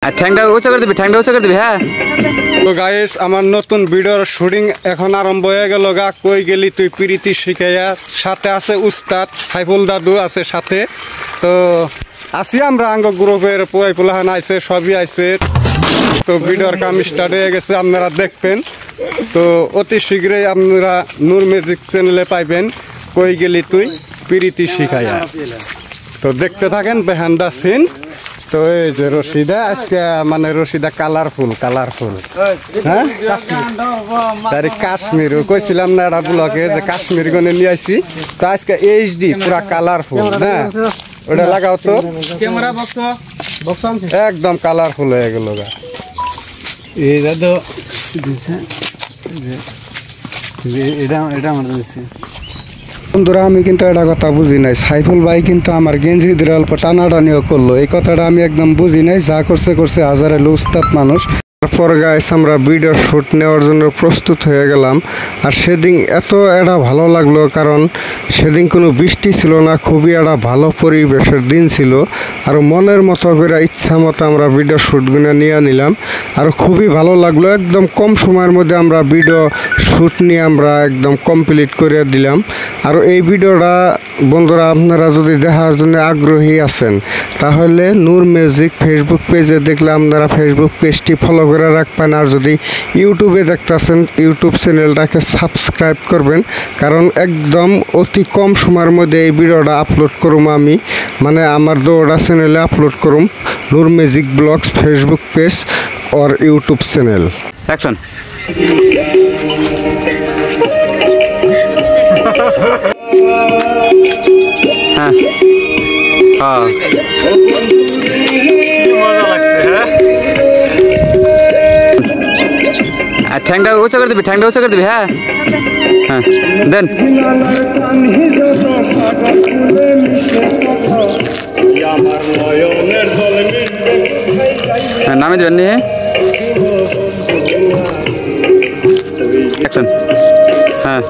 ঠ্যাংটা উঁচু করে দিবি হ্যাঁ। তো গাইস আমার নতুন ভিডিওর শুটিং এখন আরম্ভ হয়ে গেল গা। কই গেলি তুই প্রীতি শিখাইয়া, সাথে আছে উস্তাদ সাইফুল দাদু আছে সাথে। তো আসি আমরা আঙ্গ গ্রুপের পোলাহান আইছে, সবই আইছে। তো ভিডিওর কাম স্টার্ট হয়ে গেছে, আপনারা দেখবেন। তো অতি শীঘ্রই আপনারা নূর মিউজিক চ্যানেলে পাইবেন কই গেলি তুই প্রীতি শিখাইয়া। তো দেখতে থাকেন বেহান্ডা সিন। তো এই যে রশিদা আজকে মানে রশিদা কালারফুল হ্যাঁ কাশ্মীর কইছিলাম না এটা ব্লকে যে কাশ্মীর গনে নিয়ে আসি। তো আজকে এইচডি পুরা কালারফুল হ্যাঁ, ওটা লাগাও তো একদম কালারফুল হয়ে গেল গা। এটা তো এটা আমার দিচ্ছে। বন্ধুরা আমি কিন্তু এটা কথা বুঝি নাই, সাইফুল ভাই কিন্তু আমার গেঞ্জি ধরে অল্প টানাটানিও করলো, এই কথাটা আমি একদম বুঝি নাই। যা করছে হাজারে উস্তাদ মানুষ। তারপর গাইস আমরা ভিডিও শ্যুট নেওয়ার জন্য প্রস্তুত হয়ে গেলাম। আর সেদিন এটা ভালো লাগলো, কারণ সেদিন কোনো বৃষ্টি ছিল না, খুবই একটা ভালো পরিবেশের দিন ছিল। আর মনের মতো করে ইচ্ছা মতো আমরা ভিডিও শ্যুটগুলো নিয়ে নিলাম। আর খুবই ভালো লাগলো, একদম কম সময়ের মধ্যে আমরা ভিডিও শ্যুট নিয়ে আমরা একদম কমপ্লিট করে দিলাম। আর এই ভিডিওটা বন্ধুরা আপনারা যদি দেখার জন্য আগ্রহী আছেন তাহলে নূর মিউজিক ফেসবুক পেজে দেখলে আপনারা ফেসবুক পেজটি ফলো করে রাখবেন। আর যদি ইউটিউবে দেখতেছেন ইউটিউব চ্যানেলটাকে সাবস্ক্রাইব করবেন, কারণ একদম অতি কম সময়ের মধ্যে এই ভিডিওটা আপলোড করুম আমি, মানে আমার দুটা চ্যানেলে আপলোড করুম, নূর মিউজিক ব্লগস ফেসবুক পেজ আর ইউটিউব চ্যানেল। অ্যাকশন। হ্যাঁ মজা লাগছে হ্যাঁ। ঠ্যাংটা উঁচু করে দিবি হ্যাঁ হ্যাঁ দেন। হ্যাঁ নামে দেবেন নি অ্যাকশন। হ্যাঁ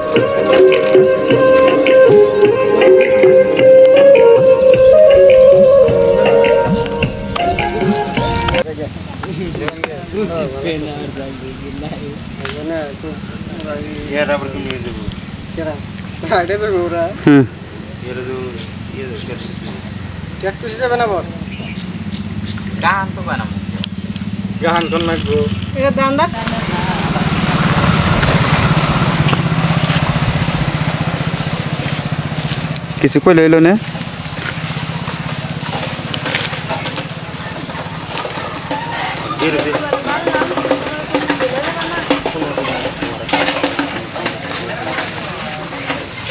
কিছু কই লইল না।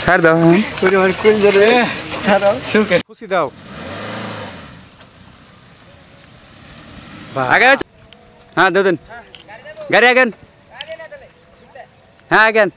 ছাড় দাও খুশি দাও আগে। হ্যাঁ দেন গাড়ি আগেন। হ্যাঁ আগেন।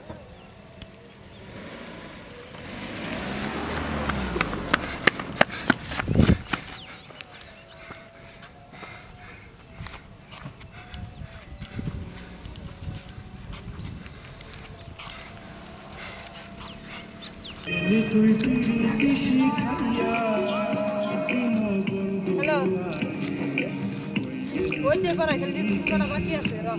হ্যালো ওইসে করা খালি করা বাকি আছে র